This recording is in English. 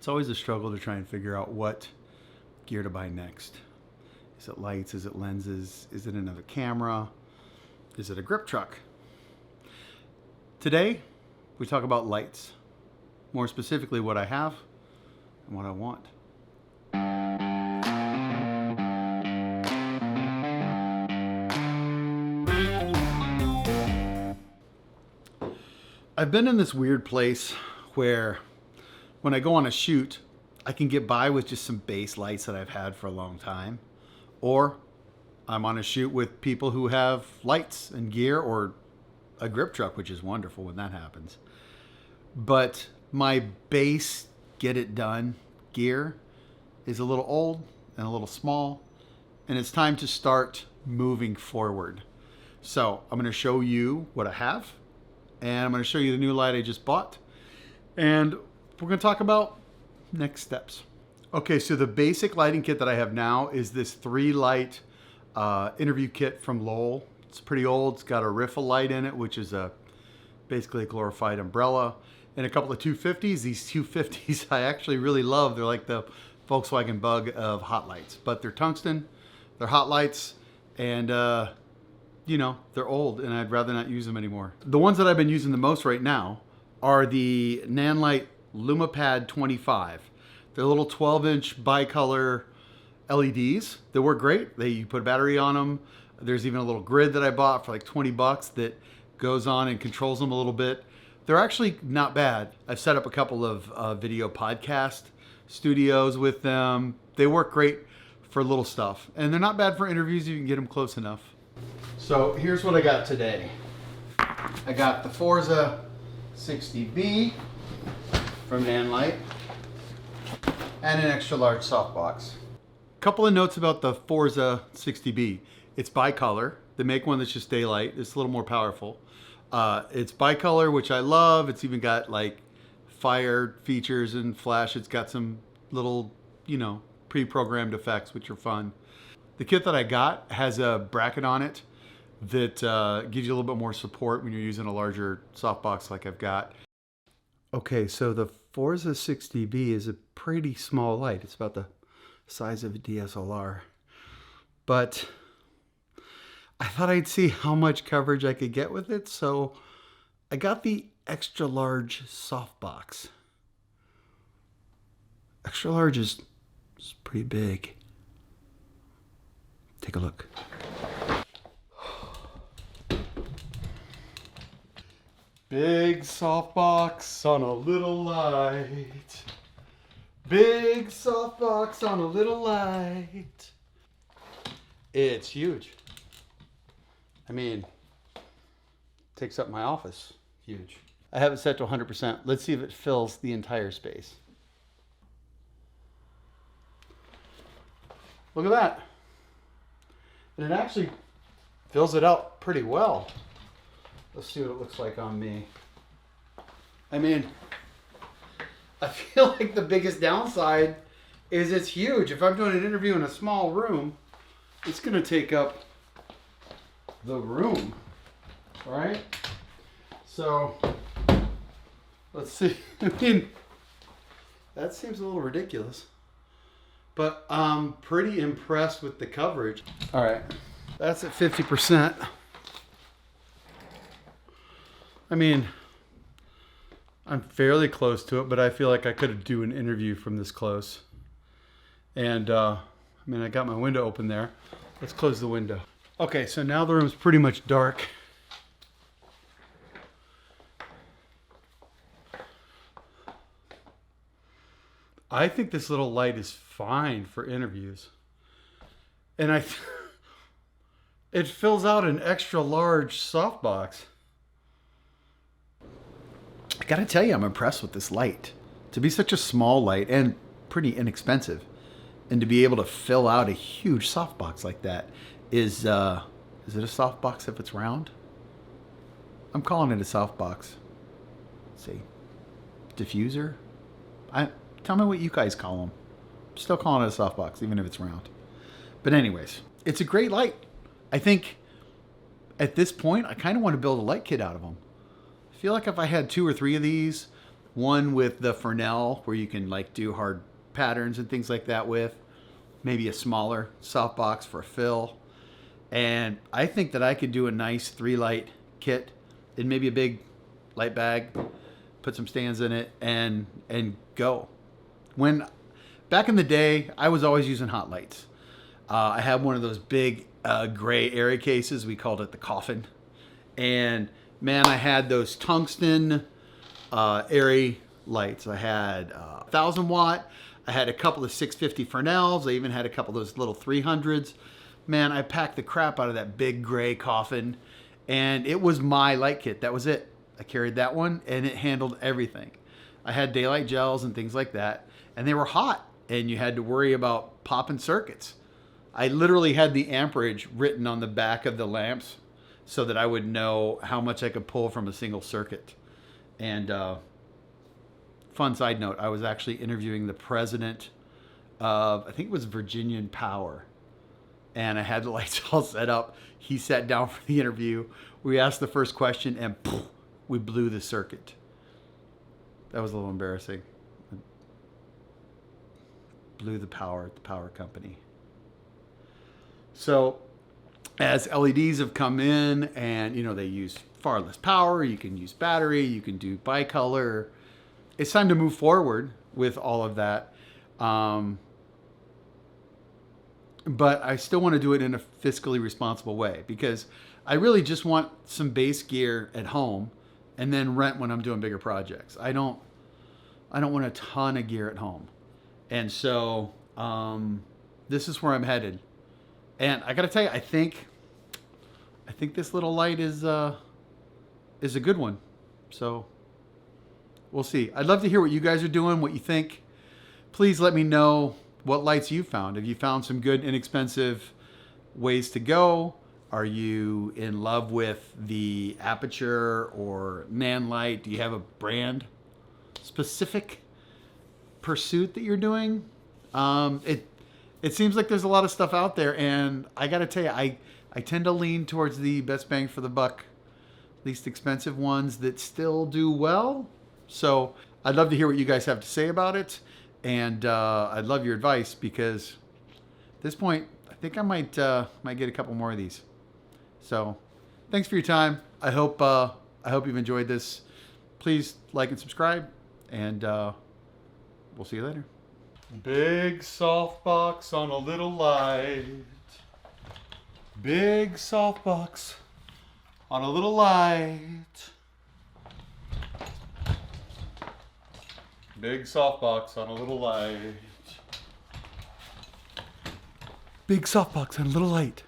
It's always a struggle to try and figure out what gear to buy next. Is it lights? Is it lenses? Is it another camera? Is it a grip truck? Today, we talk about lights. More specifically, what I have and what I want. I've been in this weird place where when I go on a shoot, I can get by with just some base lights that I've had for a long time. Or I'm on a shoot with people who have lights and gear or a grip truck, which is wonderful when that happens. But my base get it done gear is a little old and a little small, and it's time to start moving forward. So I'm going to show you what I have, and I'm going to show you the new light I just bought, and we're going to talk about next steps. Okay, so the basic lighting kit that I have now is this 3-light interview kit from Lowell. It's pretty old. It's got a riffle light in it, which is basically a glorified umbrella, and a couple of 250s. These 250s I actually really love. They're like the Volkswagen Bug of hot lights, but they're tungsten, they're hot lights, and you know, they're old and I'd rather not use them anymore. The ones that I've been using the most right now are the Nanlite Lumipad 25. They're little 12-inch bicolor LEDs. They work great. You put a battery on them. There's even a little grid that I bought for like 20 bucks that goes on and controls them a little bit. They're actually not bad. I've set up a couple of video podcast studios with them. They work great for little stuff. And they're not bad for interviews if you can get them close enough. So here's what I got today. I got the Forza 60B from Nanlite and an extra large softbox. Couple of notes about the Forza 60B. It's bicolor. They make one that's just daylight. It's a little more powerful. It's bicolor, which I love. It's even got like fire features and flash. It's got some little, you know, pre-programmed effects, which are fun. The kit that I got has a bracket on it that gives you a little bit more support when you're using a larger softbox like I've got. Okay, so the Forza 60B is a pretty small light. It's about the size of a DSLR. But I thought I'd see how much coverage I could get with it, so I got the extra large softbox. Extra large is pretty big. Take a look. Big softbox on a little light. Big softbox on a little light. It's huge. I mean, takes up my office. Huge. I have it set to 100%. Let's see if it fills the entire space. Look at that. And it actually fills it out pretty well. Let's see what it looks like on me. I mean, I feel like the biggest downside is it's huge. If I'm doing an interview in a small room, it's going to take up the room, right? So, let's see. I mean, that seems a little ridiculous, but I'm pretty impressed with the coverage. All right, that's at 50%. I mean, I'm fairly close to it, but I feel like I could do an interview from this close. And I mean, I got my window open there. Let's close the window. Okay, so now the room's pretty much dark. I think this little light is fine for interviews. And it fills out an extra large softbox. I gotta tell you, I'm impressed with this light. To be such a small light and pretty inexpensive, and to be able to fill out a huge softbox like that is it a softbox if it's round? I'm calling it a softbox. Let's see, diffuser? Tell me what you guys call them. I'm still calling it a softbox, even if it's round. But anyways, it's a great light. I think at this point, I kind of want to build a light kit out of them. I feel like if I had 2 or 3 of these, one with the Fresnel where you can like do hard patterns and things like that with, maybe a smaller softbox for a fill. And I think that I could do a nice 3-light kit in maybe a big light bag, put some stands in it, and go. Back in the day, I was always using hot lights. I had one of those big gray area cases. We called it the coffin. And man, I had those tungsten airy lights. I had 1,000 watt. I had a couple of 650 Fresnels. I even had a couple of those little 300s. Man, I packed the crap out of that big gray coffin, and it was my light kit. That was it. I carried that one, and it handled everything. I had daylight gels and things like that, and they were hot, and you had to worry about popping circuits. I literally had the amperage written on the back of the lamps so that I would know how much I could pull from a single circuit. And fun side note, I was actually interviewing the president of, I think it was Virginian Power, and I had the lights all set up. He sat down for the interview. We asked the first question, and poof, we blew the circuit. That was a little embarrassing. Blew the power at the power company. So as LEDs have come in, and you know, they use far less power, you can use battery, you can do bicolor. It's time to move forward with all of that. But I still want to do it in a fiscally responsible way, because I really just want some base gear at home and then rent when I'm doing bigger projects. I don't want a ton of gear at home. And so this is where I'm headed. And I got to tell you, I think this little light is a good one. So we'll see. I'd love to hear what you guys are doing, what you think. Please let me know what lights you found. Have you found some good, inexpensive ways to go? Are you in love with the Aperture or Nanlite? Do you have a brand specific pursuit that you're doing? It seems like there's a lot of stuff out there, and I got to tell you, I tend to lean towards the best bang for the buck, least expensive ones that still do well. So I'd love to hear what you guys have to say about it. And I'd love your advice, because at this point, I think I might get a couple more of these. So thanks for your time. I hope you've enjoyed this. Please like and subscribe, and we'll see you later. Big softbox on a little light. Big softbox on a little light. Big softbox on a little light. Big softbox on a little light.